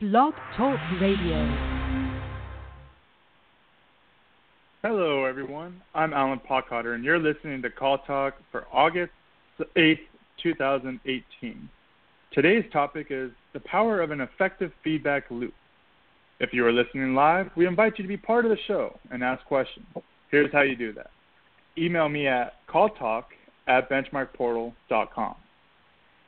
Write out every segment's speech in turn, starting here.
Blog Talk Radio. Hello, everyone. I'm Alan Pockhotter, and you're listening to Call Talk for August 8th, 2018. Today's topic is the power of an effective feedback loop. If you are listening live, we invite you to be part of the show and ask questions. Here's how you do that. Email me at calltalk@benchmarkportal.com.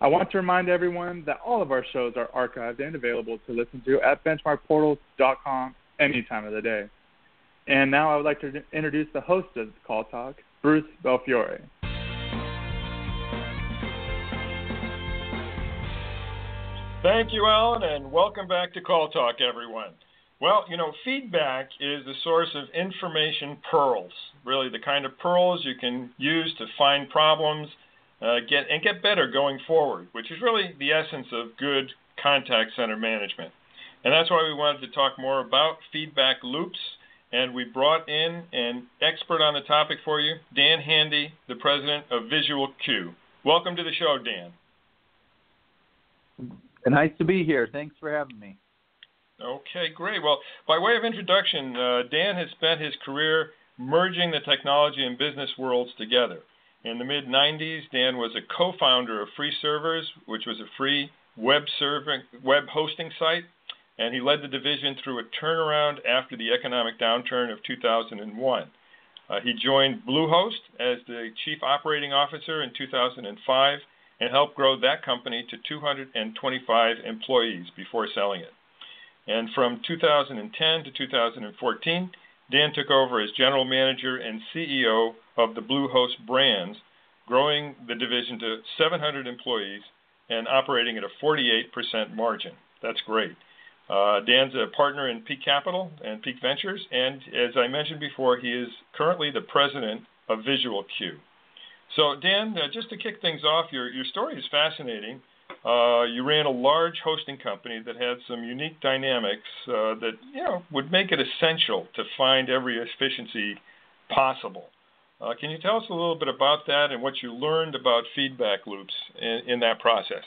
I want to remind everyone that all of our shows are archived and available to listen to at benchmarkportal.com any time of the day. And now I would like to introduce the host of Call Talk, Bruce Belfiore. Thank you, Alan, and welcome back to Call Talk, everyone. Well, feedback is the source of information pearls, really the kind of pearls you can use to find problems, get better going forward, which is really the essence of good contact center management. And that's why we wanted to talk more about feedback loops, and we brought in an expert on the topic for you, Dan Handy, the president of Visual Q. Welcome to the show, Dan. Nice to be here. Thanks for having me. Okay, great. Well, by way of introduction, Dan has spent his career merging the technology and business worlds together. In the mid-'90s, Dan was a co-founder of Free Servers, which was a free web hosting site, and he led the division through a turnaround after the economic downturn of 2001. He joined Bluehost as the chief operating officer in 2005 and helped grow that company to 225 employees before selling it. And from 2010 to 2014, Dan took over as general manager and CEO of the Bluehost brands, growing the division to 700 employees and operating at a 48% margin. That's great. Dan's a partner in Peak Capital and Peak Ventures, and as I mentioned before, he is currently the president of Visual Q. So, Dan, just to kick things off, your story is fascinating. You ran a large hosting company that had some unique dynamics that would make it essential to find every efficiency possible. Can you tell us a little bit about that and what you learned about feedback loops in that process?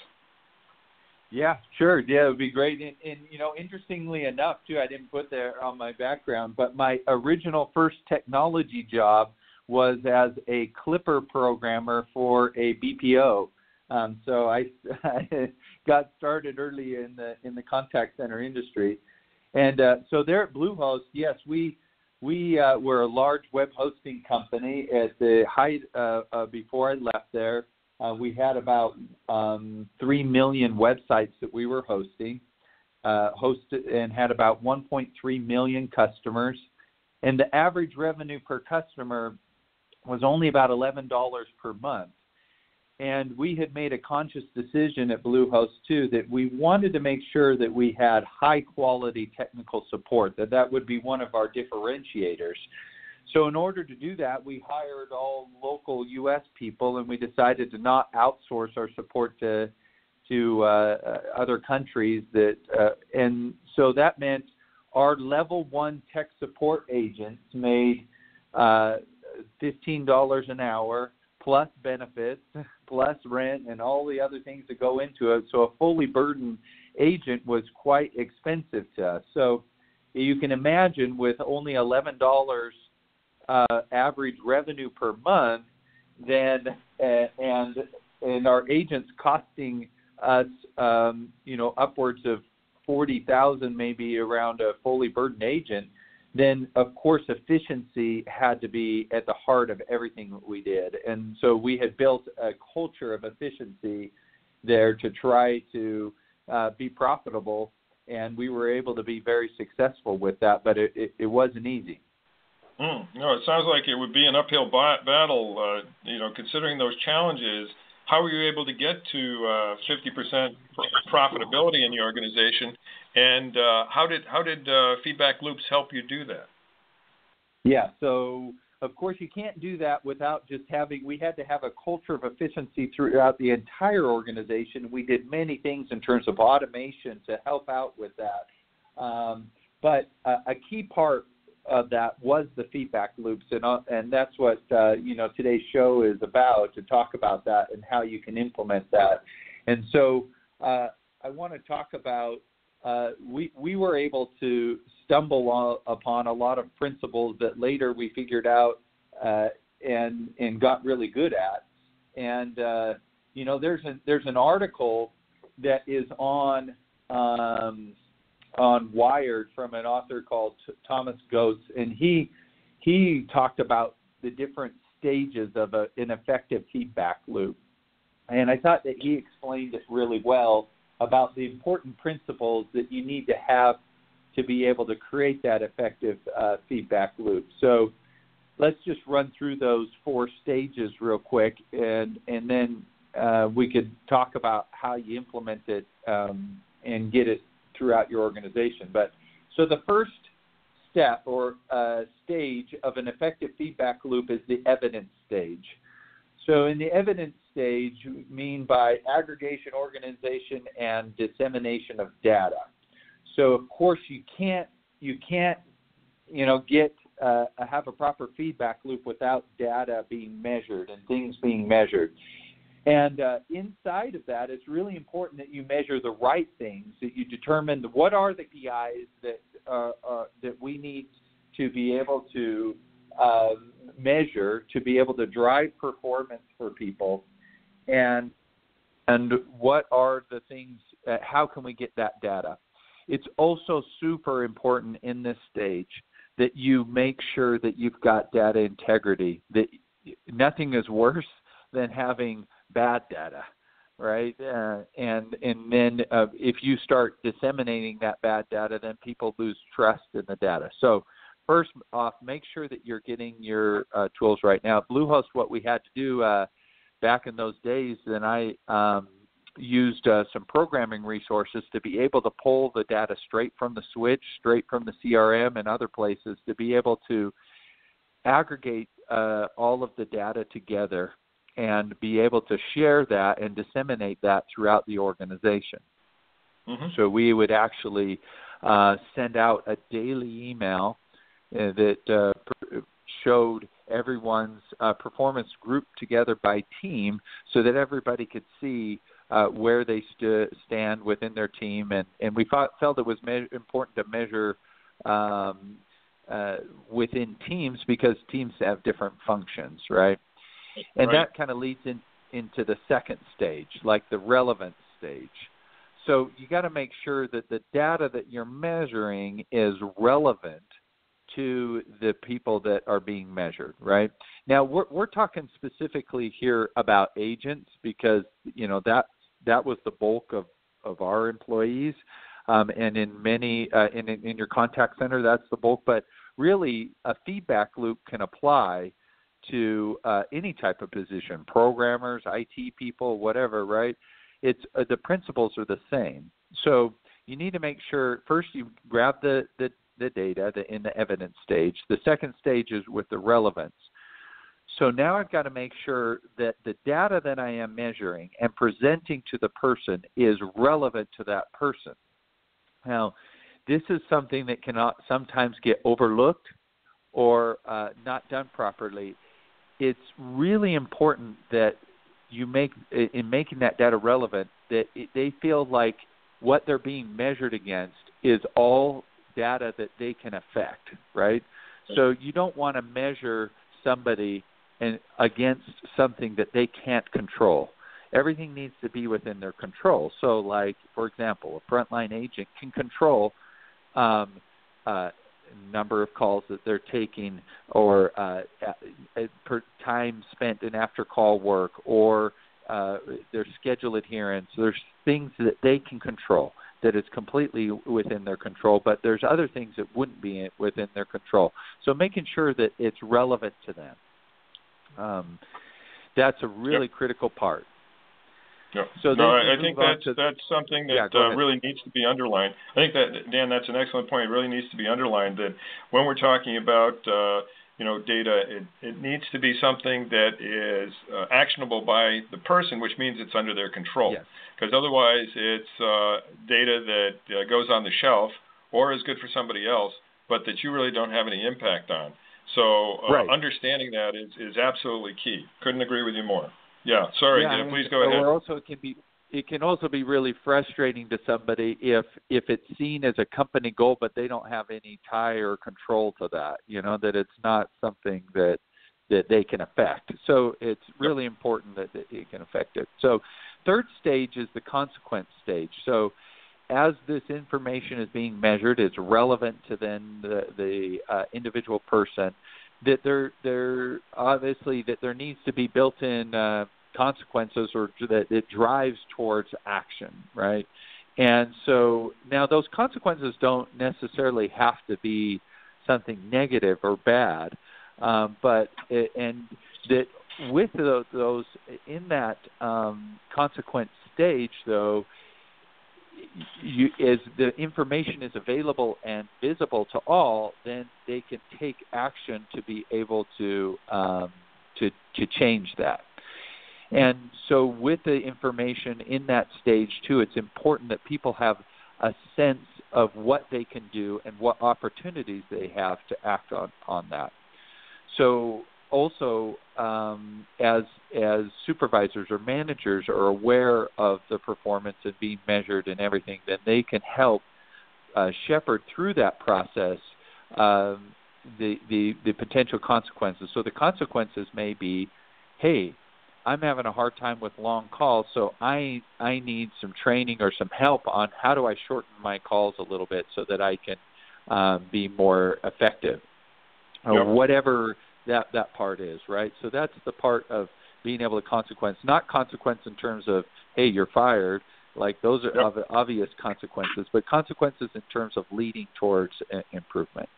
Yeah, sure. Yeah, it would be great. And interestingly enough, too, I didn't put there on my background, but my original first technology job was as a Clipper programmer for a BPO. So I got started early in the contact center industry, and so there at Bluehost, yes, we were a large web hosting company. At the height before I left there, we had about 3 million websites that we were hosted and had about 1.3 million customers, and the average revenue per customer was only about $11 per month. And we had made a conscious decision at Bluehost, too, that we wanted to make sure that we had high-quality technical support, that would be one of our differentiators. So in order to do that, we hired all local U.S. people, and we decided to not outsource our support to other countries. And so that meant our level 1 tech support agents made $15 an hour, plus benefits, plus rent, and all the other things that go into it. So a fully burdened agent was quite expensive to us. So you can imagine with only $11 average revenue per month, then and our agents costing us upwards of $40,000 maybe around a fully burdened agent, then, of course, efficiency had to be at the heart of everything that we did. And so we had built a culture of efficiency there to try to be profitable, and we were able to be very successful with that, but it wasn't easy. No, it sounds like it would be an uphill battle, considering those challenges. How were you able to get to 50% profitability in the organization, and how did feedback loops help you do that? Yeah, so of course you can't do that without just we had to have a culture of efficiency throughout the entire organization. We did many things in terms of automation to help out with that, but a key part of that was the feedback loops, and that's what today's show is about, to talk about that and how you can implement that. And so I want to talk about we were able to stumble upon a lot of principles that later we figured out and got really good at. And there's an article that is on Wired from an author called Thomas Goetz, and he talked about the different stages of an effective feedback loop. And I thought that he explained it really well about the important principles that you need to have to be able to create that effective feedback loop. So let's just run through those 4 stages real quick, and then we could talk about how you implement it and get it throughout your organization. But so the first step or stage of an effective feedback loop is the evidence stage. So in the evidence stage, we mean by aggregation, organization, and dissemination of data. So of course you can't have a proper feedback loop without data being measured and things being measured. And inside of that, it's really important that you measure the right things, that you determine what are the PIs that we need to be able to measure to be able to drive performance for people, and what are the things, how can we get that data? It's also super important in this stage that you make sure that you've got data integrity, that nothing is worse than having bad data, right? And then if you start disseminating that bad data, then people lose trust in the data. So first off, make sure that you're getting your tools right. Now, at Bluehost, what we had to do back in those days, then I used some programming resources to be able to pull the data straight from the switch, straight from the CRM and other places, to be able to aggregate all of the data together and be able to share that and disseminate that throughout the organization. Mm-hmm. So we would actually send out a daily email that showed everyone's performance grouped together by team so that everybody could see where they stand within their team. And we felt it was important to measure within teams because teams have different functions, right? And right. That kind of leads into the second stage, like the relevance stage. So you got to make sure that the data that you're measuring is relevant to the people that are being measured, right? Now we're talking specifically here about agents because that was the bulk of our employees, and in many in your contact center that's the bulk. But really, a feedback loop can apply to any type of position, programmers, IT people, whatever, right? It's the principles are the same. So you need to make sure first you grab the data in the evidence stage. The second stage is with the relevance. So now I've got to make sure that the data that I am measuring and presenting to the person is relevant to that person. Now, this is something that cannot sometimes get overlooked or not done properly. It's really important that you in making that data relevant, that they feel like what they're being measured against is all data that they can affect, right? So you don't want to measure somebody against something that they can't control. Everything needs to be within their control. So, like, for example, a frontline agent can control number of calls that they're taking or per time spent in after-call work or their schedule adherence. There's things that they can control that is completely within their control, but there's other things that wouldn't be within their control. So making sure that it's relevant to them. That's a really critical part. Yeah. So I think that's something that really needs to be underlined. I think that, Dan, that's an excellent point. It really needs to be underlined that when we're talking about data, it needs to be something that is actionable by the person, which means it's under their control. Yes. Because otherwise it's data that goes on the shelf or is good for somebody else, but that you really don't have any impact on. So understanding that is absolutely key. Couldn't agree with you more. Yeah, sorry, please go ahead. Or also it can be it can also be really frustrating to somebody if it's seen as a company goal, but they don't have any tie or control to that, that it's not something that they can affect. So it's really important that it can affect it. So third stage is the consequence stage. So as this information is being measured, it's relevant to then the individual person, that there obviously that there needs to be built-in consequences, or that it drives towards action, right? And so now those consequences don't necessarily have to be something negative or bad, but with those in that consequence stage, though, as the information is available and visible to all, then they can take action to be able to change that. And so with the information in that stage, too, it's important that people have a sense of what they can do and what opportunities they have to act on that. So also, as supervisors or managers are aware of the performance and being measured and everything, then they can help shepherd through that process the potential consequences. So the consequences may be, hey, I'm having a hard time with long calls, so I need some training or some help on how do I shorten my calls a little bit so that I can be more effective. Or whatever that part is, right? So that's the part of being able to consequence, not consequence in terms of, hey, you're fired, like those are obvious consequences, but consequences in terms of leading towards improvement.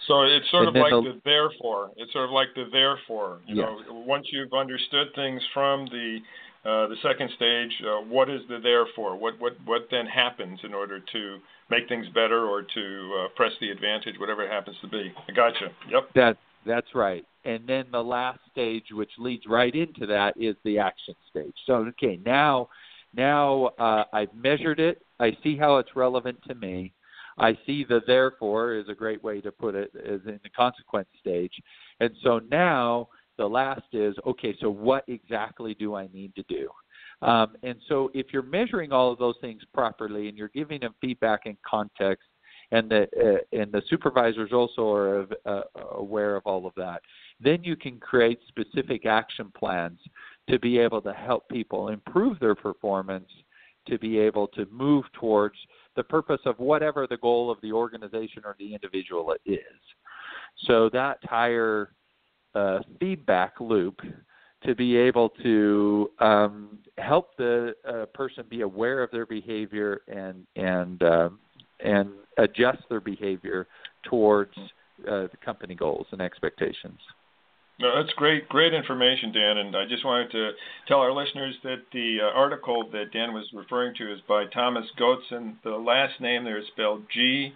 So it's sort of like the therefore. It's sort of like the therefore. You know, once you've understood things from the second stage, what is the therefore? What then happens in order to make things better or to press the advantage, whatever it happens to be? I gotcha. Yep. That's right. And then the last stage, which leads right into that, is the action stage. So, okay, now I've measured it. I see how it's relevant to me. I see the therefore is a great way to put it, is in the consequence stage. And so now the last is, okay, so what exactly do I need to do? And so if you're measuring all of those things properly and you're giving them feedback and context, and the supervisors also are aware of all of that, then you can create specific action plans to be able to help people improve their performance, to be able to move towards the purpose of whatever the goal of the organization or the individual is. So that entire feedback loop to be able to help the person be aware of their behavior and adjust their behavior towards the company goals and expectations. No, that's great information, Dan. And I just wanted to tell our listeners that the article that Dan was referring to is by Thomas Goetz, and the last name there is spelled Goetz.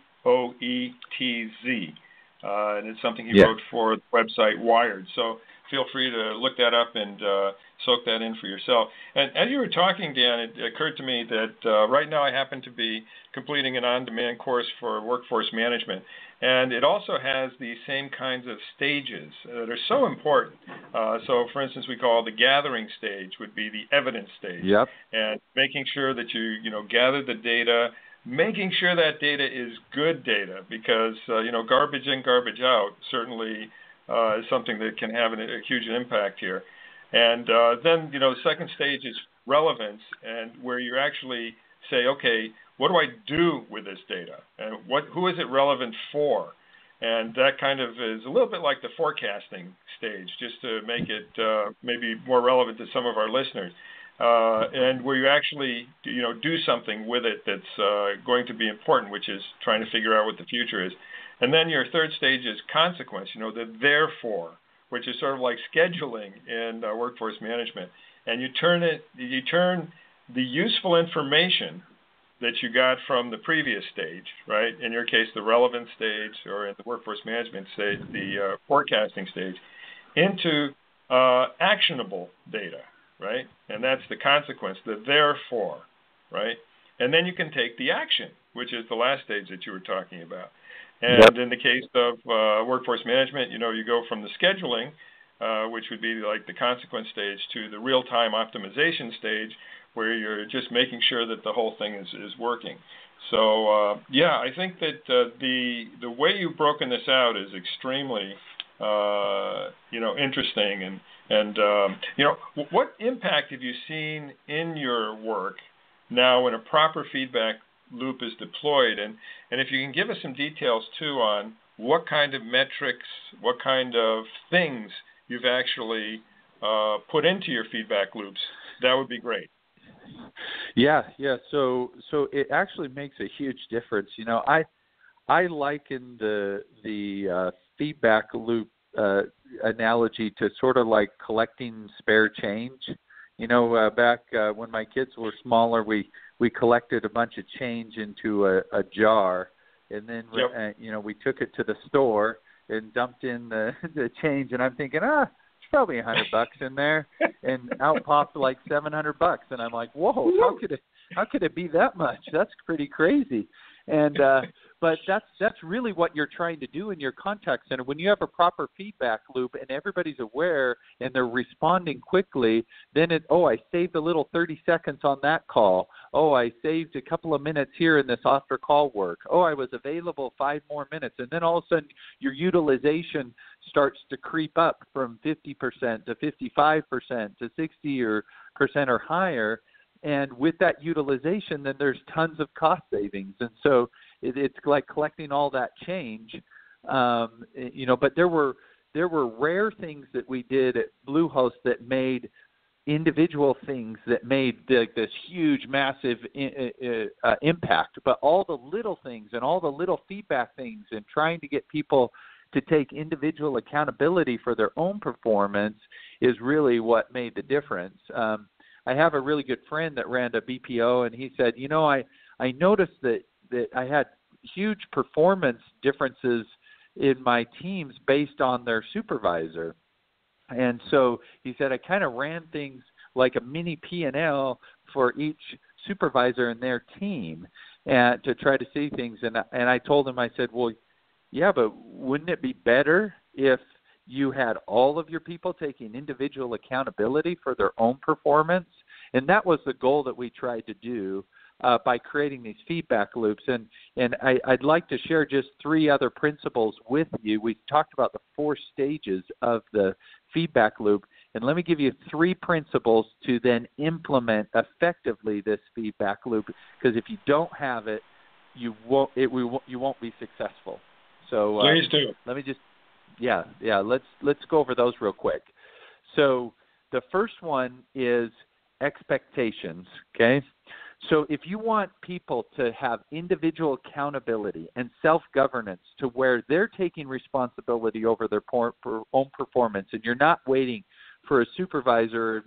And it's something he wrote for the website Wired. So feel free to look that up and soak that in for yourself. And as you were talking, Dan, it occurred to me that right now I happen to be completing an on-demand course for workforce management. And it also has the same kinds of stages that are so important. So, for instance, we call the gathering stage would be the evidence stage. Yep. And making sure that you gather the data, making sure that data is good data, because, garbage in, garbage out certainly is something that can have a huge impact here. And then, the second stage is relevance, and where you actually say, okay, what do I do with this data? And who is it relevant for? And that kind of is a little bit like the forecasting stage, just to make it maybe more relevant to some of our listeners. And where you actually, do something with it that's going to be important, which is trying to figure out what the future is. And then your third stage is consequence, the therefore, which is sort of like scheduling in workforce management. And you turn the useful information that you got from the previous stage, right? In your case, the relevance stage, or in the workforce management stage, the forecasting stage, into actionable data, right? And that's the consequence, the therefore, right? And then you can take the action, which is the last stage that you were talking about. And in the case of workforce management, you go from the scheduling, which would be like the consequence stage, to the real-time optimization stage, where you're just making sure that the whole thing is working. So I think that the way you've broken this out is extremely interesting, and what impact have you seen in your work now when a proper feedback loop is deployed, and if you can give us some details too on what kind of metrics, what kind of things you've actually put into your feedback loops, that would be great. Yeah. So it actually makes a huge difference. I liken the feedback loop analogy to sort of like collecting spare change. Back when my kids were smaller, we collected a bunch of change into a jar, and then we took it to the store and dumped in the change. And I'm thinking, there's probably $100 in there, and out popped like $700, and I'm like, whoa, how could it be that much? That's pretty crazy. And but that's really what you're trying to do in your contact center. When you have a proper feedback loop and everybody's aware and they're responding quickly, then I saved a little 30 seconds on that call. I saved a couple of minutes here in this after call work. I was available 5 more minutes. And then all of a sudden your utilization starts to creep up from 50% to 55% to 60% or higher. And with that utilization, then there's tons of cost savings. And so it's like collecting all that change. But there were rare things that we did at Bluehost that made individual things that made this huge, massive impact. But all the little things and all the little feedback things and trying to get people to take individual accountability for their own performance is really what made the difference. I have a really good friend that ran a BPO, and he said, I noticed that I had huge performance differences in my teams based on their supervisor. And so he said, I kind of ran things like a mini P&L for each supervisor in their team and to try to see things. And I told him, I said, well, yeah, but wouldn't it be better if you had all of your people taking individual accountability for their own performance? And that was the goal that we tried to do by creating these feedback loops. And I'd like to share just 3 other principles with you. We talked about the 4 stages of the feedback loop. And let me give you 3 principles to then implement effectively this feedback loop, because if you don't have it, you won't be successful. So please do. Let me just let's go over those real quick. So the first one is expectations, okay? So if you want people to have individual accountability and self-governance to where they're taking responsibility over their own performance, and you're not waiting for a supervisor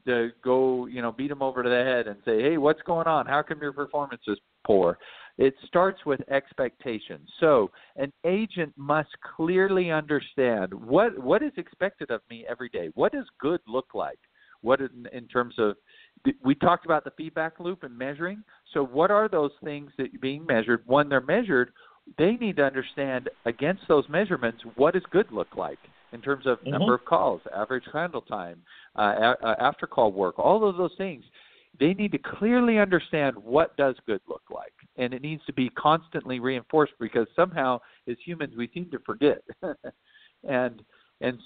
to go, beat them over to the head and say, hey, what's going on? How come your performance is poor? It starts with expectations. So an agent must clearly understand what is expected of me every day. What does good look like? What in terms of, we talked about the feedback loop and measuring. So what are those things that are being measured? When they're measured, they need to understand against those measurements, what does good look like in terms of number of calls, average handle time, after call work, all of those things. They need to clearly understand what does good look like, and it needs to be constantly reinforced, because somehow as humans we seem to forget. and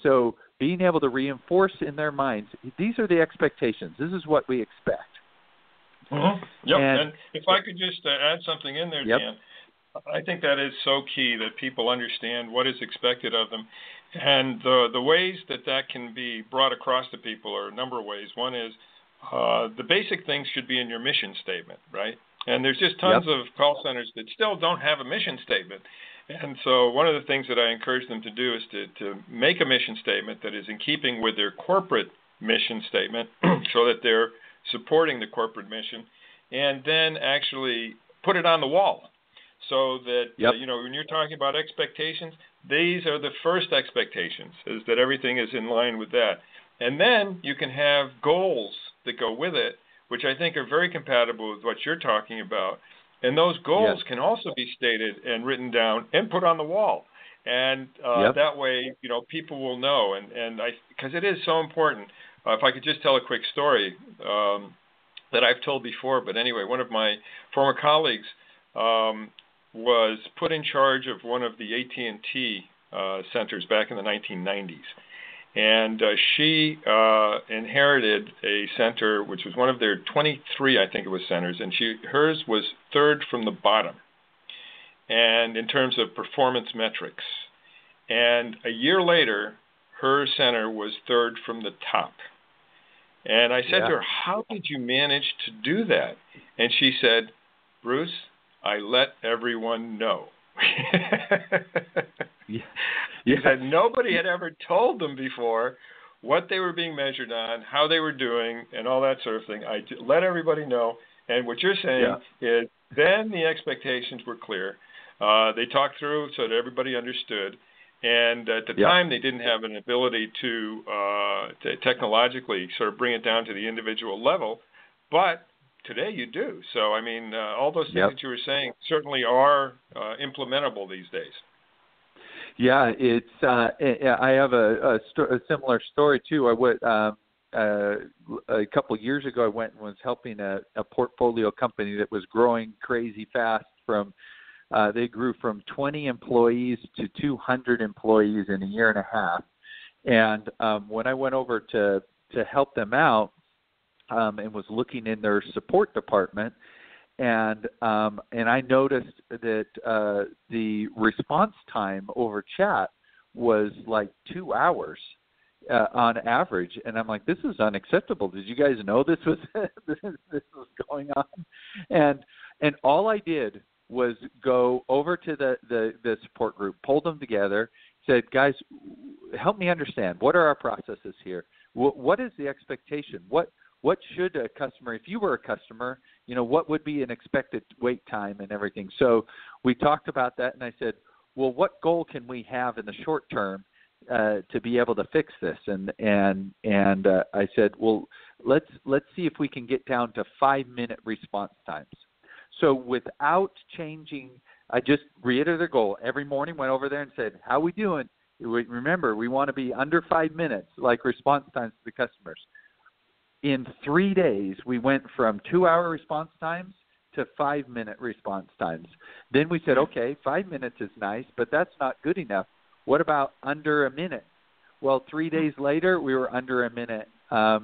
so being able to reinforce in their minds, these are the expectations. This is what we expect. Yep. And if I could just add something in there, Dan, I think that is so key that people understand what is expected of them. And the ways that can be brought across to people are a number of ways. One is the basic things should be in your mission statement, right? And there's just tons of call centers that still don't have a mission statement. And so one of the things that I encourage them to do is to make a mission statement that is in keeping with their corporate mission statement so that they're supporting the corporate mission, and then actually put it on the wall so that, when you're talking about expectations, these are the first expectations, is that everything is in line with that. And then you can have goals that go with it, which I think are very compatible with what you're talking about. And those goals can also be stated and written down and put on the wall. And that way, people will know. And because it is so important. If I could just tell a quick story, that I've told before, but anyway, one of my former colleagues was put in charge of one of the AT&T centers back in the 1990s. And she inherited a center, which was one of their 23, I think it was, centers, and hers was third from the bottom, and in terms of performance metrics. And a year later, her center was third from the top. And I said to her, how did you manage to do that? And she said, Bruce, I let everyone know. He said nobody had ever told them before what they were being measured on, how they were doing, and all that sort of thing. I let everybody know. And what you're saying is then the expectations were clear. They talked through so that everybody understood. And at the time, they didn't have an ability to technologically sort of bring it down to the individual level. But today you do. So, I mean, all those things that you were saying certainly are implementable these days. Yeah, it's. I have a similar story too. I went a couple of years ago. I went and was helping a portfolio company that was growing crazy fast. They grew from 20 employees to 200 employees in a year and a half. And when I went over to help them out and was looking in their support department, and I noticed that the response time over chat was like 2 hours on average, and I'm like, this is unacceptable. Did you guys know this was this was going on? And all I did was go over to the support group, pulled them together, said, guys, help me understand. What are our processes here? What is the expectation? What should a customer, if you were a customer, what would be an expected wait time and everything? So we talked about that, and I said, well, what goal can we have in the short term to be able to fix this? And I said, well, let's see if we can get down to 5-minute response times. So without changing, I just reiterated the goal. Every morning went over there and said, how we doing? Remember, we want to be under 5 minutes, like response times to the customers. In 3 days, we went from 2-hour response times to 5-minute response times. Then we said, okay, 5 minutes is nice, but that's not good enough. What about under a minute? Well, 3 days later, we were under a minute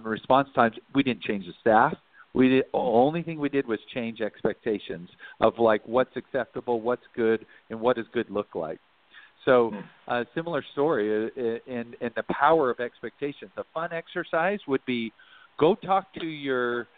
response times. We didn't change the staff. The only thing we did was change expectations of like what's acceptable, what's good, and what does good look like. So a similar story in the power of expectations. A fun exercise would be go talk to your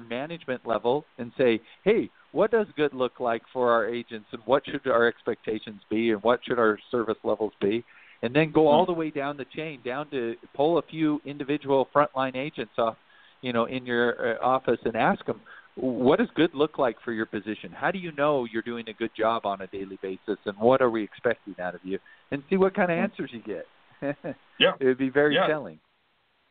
management level and say, hey, what does good look like for our agents, and what should our expectations be, and what should our service levels be? And then go all the way down the chain, down to pull a few individual frontline agents off, in your office and ask them, what does good look like for your position? How do you know you're doing a good job on a daily basis, and what are we expecting out of you? And see what kind of answers you get. It would be very telling.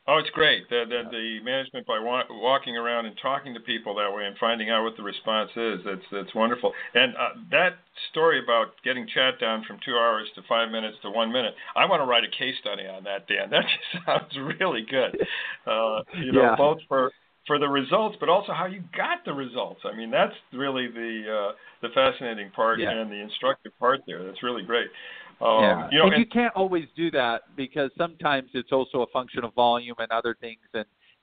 Oh, it's great. The management, by walking around and talking to people that way and finding out what the response is, that's wonderful. And that story about getting chat down from 2 hours to 5 minutes to 1 minute, I want to write a case study on that, Dan. That just sounds really good. Both for the results, but also how you got the results. I mean, that's really the fascinating part and the instructive part there. That's really great. And you can't always do that because sometimes it's also a function of volume and other things,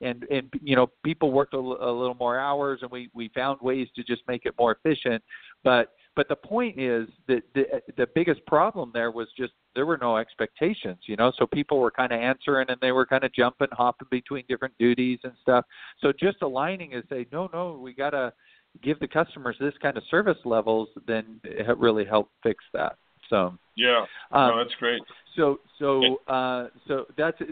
and people worked a little more hours, and we found ways to just make it more efficient. But the point is that the biggest problem there was just there were no expectations, so people were kind of answering, and they were kind of jumping, hopping between different duties and stuff. So just aligning and say, no, we got to give the customers this kind of service levels, then it really helped fix that. So that's great. So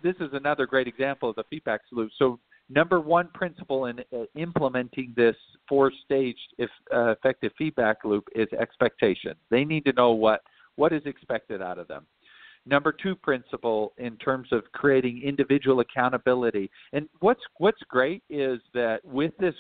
this is another great example of the feedback loop. So number one principle in implementing this 4-staged effective feedback loop is expectation. They need to know what is expected out of them. Number 2 principle in terms of creating individual accountability. And what's great is that with this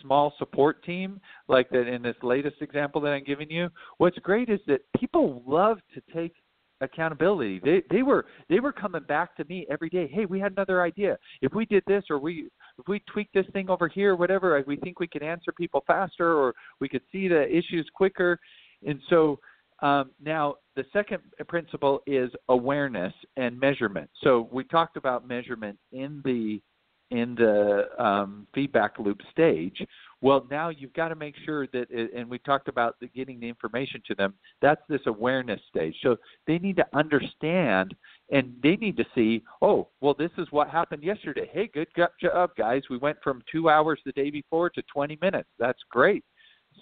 small support team, like that in this latest example that I'm giving you, what's great is that people love to take accountability. They were coming back to me every day. Hey, we had another idea. If we did this, or if we tweak this thing over here, whatever, we think we can answer people faster, or we could see the issues quicker. And so now the second principle is awareness and measurement. So we talked about measurement in the feedback loop stage. Well, now you've got to make sure that, and we talked about getting the information to them, that's this awareness stage. So they need to understand, and they need to see, oh, well, this is what happened yesterday. Hey, good job, guys. We went from 2 hours the day before to 20 minutes. That's great.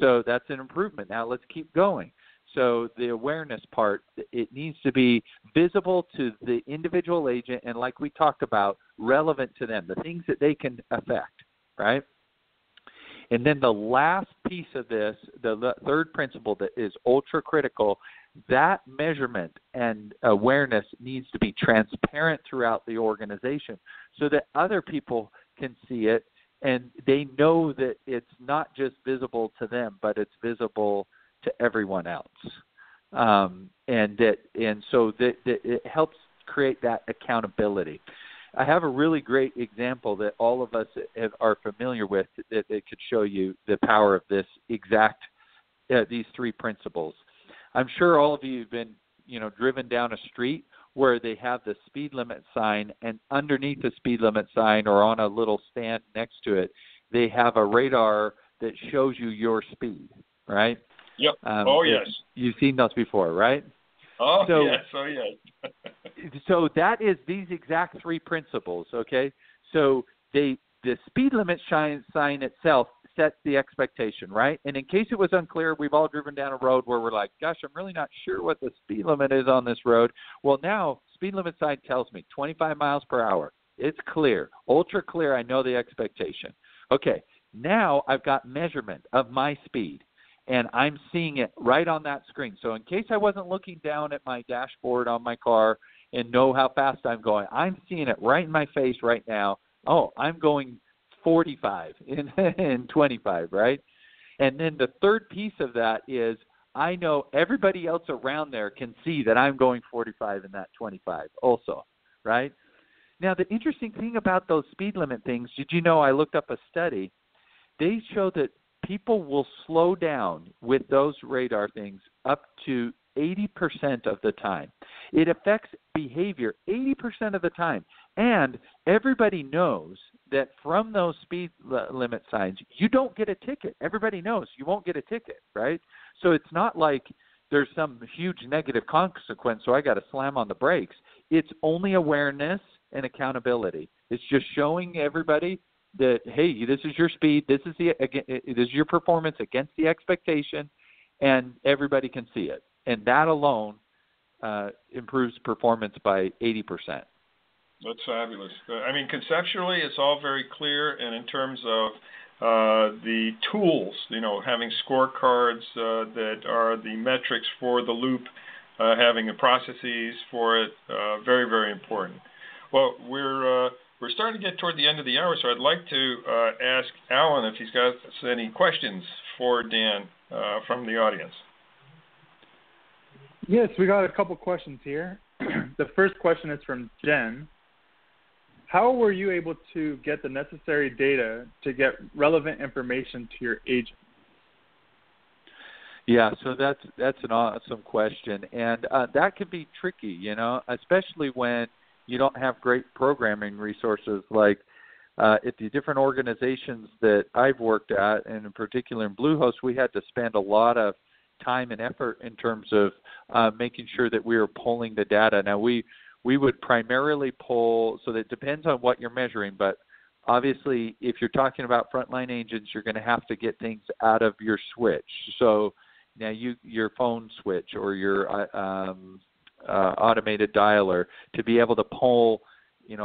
So that's an improvement. Now let's keep going. So the awareness part, it needs to be visible to the individual agent and, like we talked about, relevant to them, the things that they can affect, right? And then the last piece of this, the third principle that is ultra critical, that measurement and awareness needs to be transparent throughout the organization so that other people can see it and they know that it's not just visible to them, but it's visible to everyone else. So it helps create that accountability. I have a really great example that all of us are familiar with that could show you the power of this exact these three principles. I'm sure all of you have been, driven down a street where they have the speed limit sign, and underneath the speed limit sign or on a little stand next to it, they have a radar that shows you your speed, right? Yep. Yes. You've seen those before, right? Yes. So that is these exact three principles, okay? So the speed limit sign itself sets the expectation, right? And in case it was unclear, we've all driven down a road where we're like, gosh, I'm really not sure what the speed limit is on this road. Well, now speed limit sign tells me 25 miles per hour. It's clear, ultra clear. I know the expectation. Okay, now I've got measurement of my speed. And I'm seeing it right on that screen. So in case I wasn't looking down at my dashboard on my car and know how fast I'm going, I'm seeing it right in my face right now. Oh, I'm going 45 in 25, right? And then the third piece of that is I know everybody else around there can see that I'm going 45 in that 25 also, right? Now, the interesting thing about those speed limit things, did you know I looked up a study? They show that people will slow down with those radar things up to 80% of the time. It affects behavior 80% of the time. And everybody knows that from those speed limit signs, you don't get a ticket. Everybody knows you won't get a ticket, right? So it's not like there's some huge negative consequence, so I got to slam on the brakes. It's only awareness and accountability. It's just showing everybody that, hey, this is your speed, this is your performance against the expectation, and everybody can see it. And that alone improves performance by 80%. That's fabulous. I mean, conceptually, it's all very clear, and in terms of the tools, having scorecards that are the metrics for the loop, having the processes for it, very, very important. Well, we're starting to get toward the end of the hour, so I'd like to ask Alan if he's got any questions for Dan from the audience. Yes, we got a couple questions here. The first question is from Jen. How were you able to get the necessary data to get relevant information to your agent? Yeah, so that's an awesome question, and that can be tricky, especially when you don't have great programming resources like at the different organizations that I've worked at, and in particular in Bluehost, we had to spend a lot of time and effort in terms of making sure that we were pulling the data. Now, we would primarily pull, so that it depends on what you're measuring, but obviously if you're talking about frontline agents, you're going to have to get things out of your switch. So now your phone switch or your automated dialer to be able to pull,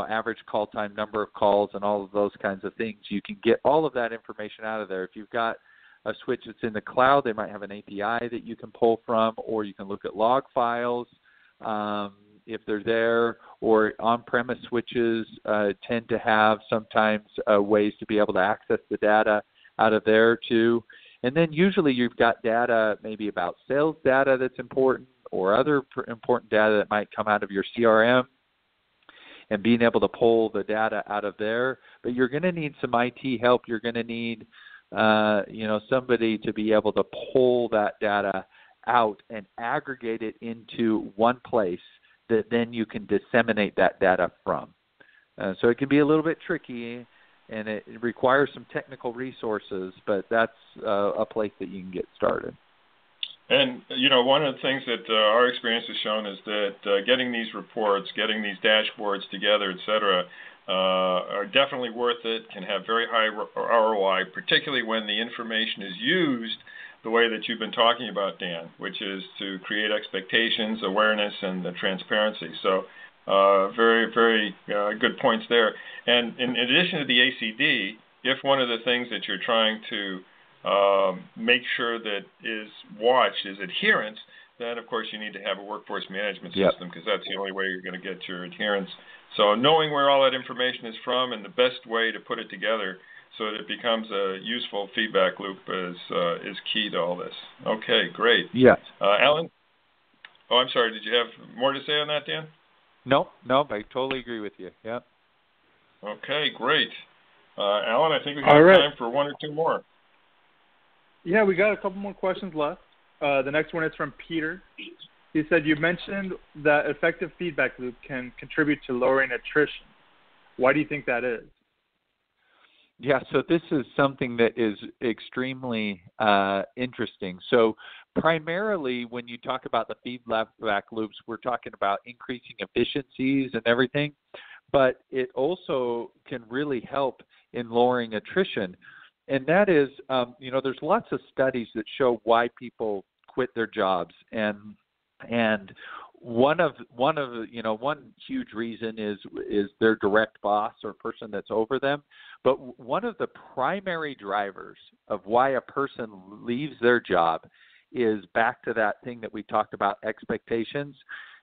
average call time, number of calls, and all of those kinds of things. You can get all of that information out of there. If you've got a switch that's in the cloud, they might have an API that you can pull from, or you can look at log files if they're there, or on-premise switches tend to have sometimes ways to be able to access the data out of there too. And then usually you've got data maybe about sales data that's important, or other important data that might come out of your CRM, and being able to pull the data out of there. But you're going to need some IT help. You're going to need somebody to be able to pull that data out and aggregate it into one place that then you can disseminate that data from. So it can be a little bit tricky, and it requires some technical resources, but that's a place that you can get started. And, one of the things that our experience has shown is that getting these reports, getting these dashboards together, et cetera, are definitely worth it, can have very high ROI, particularly when the information is used the way that you've been talking about, Dan, which is to create expectations, awareness, and the transparency. So very, very good points there. And in addition to the ACD, if one of the things that you're trying to make sure that is watched is adherence, then of course you need to have a workforce management system, because that's the only way you're going to get your adherence. So knowing where all that information is from and the best way to put it together so that it becomes a useful feedback loop is key to all this. Okay, great. Yes. Alan? Oh, I'm sorry. Did you have more to say on that, Dan? No, I totally agree with you. Yeah. Okay, great. Alan, I think we have time for one or two more. Yeah, we got a couple more questions left. The next one is from Peter. He said, you mentioned that effective feedback loop can contribute to lowering attrition. Why do you think that is? Yeah, so this is something that is extremely interesting. So primarily when you talk about the feedback loops, we're talking about increasing efficiencies and everything, but it also can really help in lowering attrition. And that is, there's lots of studies that show why people quit their jobs, and one huge reason is their direct boss or person that's over them. But one of the primary drivers of why a person leaves their job is back to that thing that we talked about, expectations,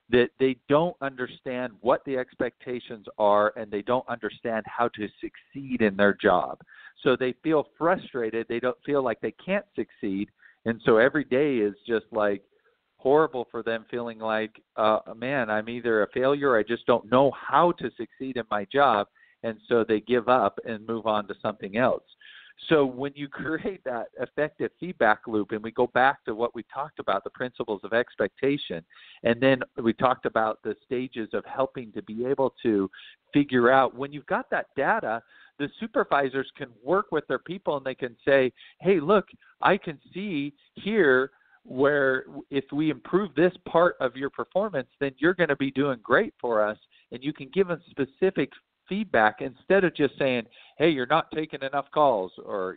that they don't understand what the expectations are, and they don't understand how to succeed in their job. So they feel frustrated. They don't feel like they can't succeed. And so every day is just like horrible for them, feeling like, man, I'm either a failure or I just don't know how to succeed in my job. And so they give up and move on to something else. So when you create that effective feedback loop, and we go back to what we talked about, the principles of expectation, and then we talked about the stages of helping to be able to figure out, when you've got that data, the supervisors can work with their people and they can say, hey, look, I can see here where if we improve this part of your performance, then you're going to be doing great for us. And you can give them specific feedback instead of just saying, hey, you're not taking enough calls, or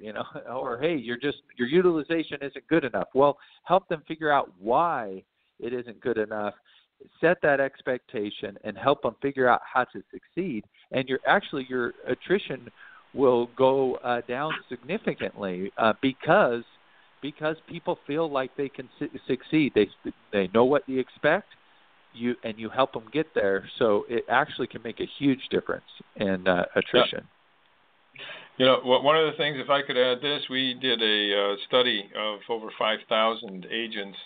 hey, your utilization isn't good enough. Well, help them figure out why it isn't good enough, set that expectation, and help them figure out how to succeed. And your attrition will go down significantly because people feel like they can succeed. They know what you expect. You help them get there, so it actually can make a huge difference in attrition. One of the things, if I could add this, we did a study of over 5,000 agents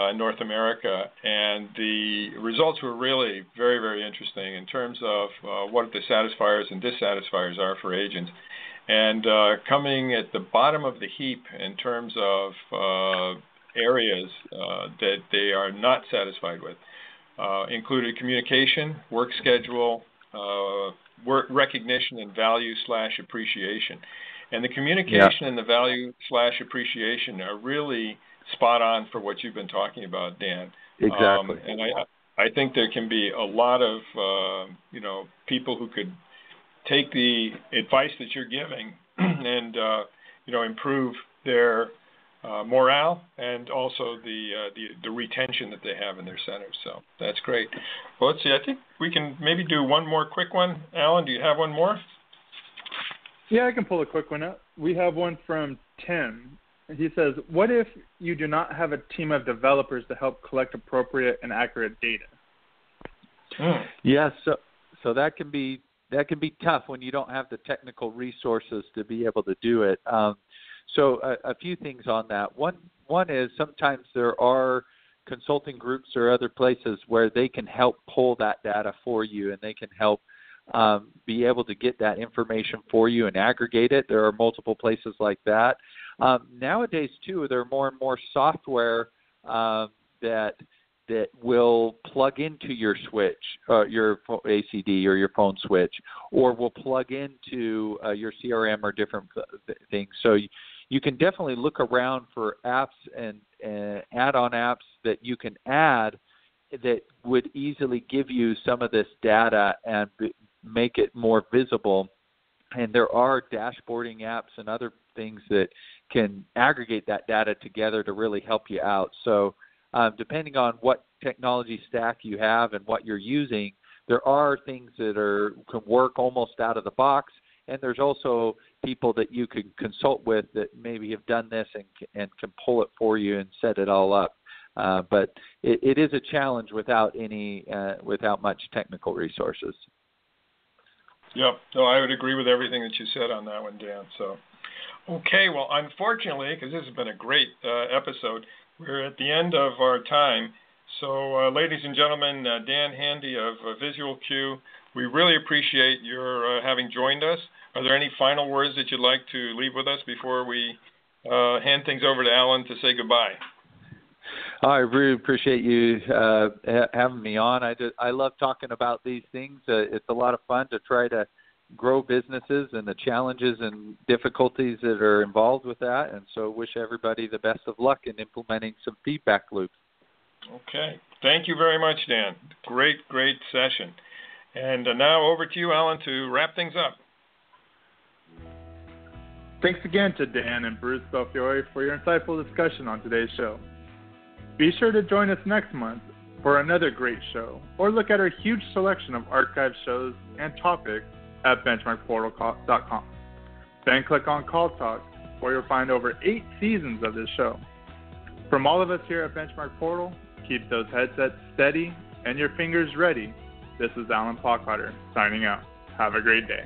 in North America, and the results were really very, very interesting in terms of what the satisfiers and dissatisfiers are for agents. And coming at the bottom of the heap in terms of areas that they are not satisfied with, included communication, work schedule, work recognition, and value/appreciation. And the communication and the value/appreciation are really spot on for what you've been talking about, Dan. Exactly. And I think there can be a lot of people who could take the advice that you're giving and improve their morale and also the retention that they have in their centers. So that's great. Well, let's see. I think we can maybe do one more quick one. Alan, do you have one more? Yeah, I can pull a quick one up. We have one from Tim. He says, what if you do not have a team of developers to help collect appropriate and accurate data? Yeah, so that can be tough when you don't have the technical resources to be able to do it. So a few things on that. One is sometimes there are consulting groups or other places where they can help pull that data for you, and they can help be able to get that information for you and aggregate it. There are multiple places like that. Nowadays, too, there are more and more software that will plug into your switch, your ACD or your phone switch, or will plug into your CRM or different things. So you can definitely look around for apps and add-on apps that you can add that would easily give you some of this data and make it more visible. And there are dashboarding apps and other things that can aggregate that data together to really help you out. So depending on what technology stack you have and what you're using, there are things that can work almost out of the box, and there's also people that you can consult with that maybe have done this and can pull it for you and set it all up. But it is a challenge without much technical resources. Yep. No, I would agree with everything that you said on that one, Dan. So, okay. Well, unfortunately, because this has been a great episode, we're at the end of our time. So, ladies and gentlemen, Dan Handy of Visual Q, we really appreciate your having joined us. Are there any final words that you'd like to leave with us before we hand things over to Alan to say goodbye? I really appreciate you having me on. I love talking about these things. It's a lot of fun to try to grow businesses and the challenges and difficulties that are involved with that. And so wish everybody the best of luck in implementing some feedback loops. Okay. Thank you very much, Dan. Great session. And now over to you, Alan, to wrap things up. Thanks again to Dan and Bruce Belfiore for your insightful discussion on today's show. Be sure to join us next month for another great show, or look at our huge selection of archived shows and topics at BenchmarkPortal.com. Then click on Call Talk, where you'll find over 8 seasons of this show. From all of us here at Benchmark Portal, keep those headsets steady and your fingers ready. This is Alan Pockhotter signing out. Have a great day.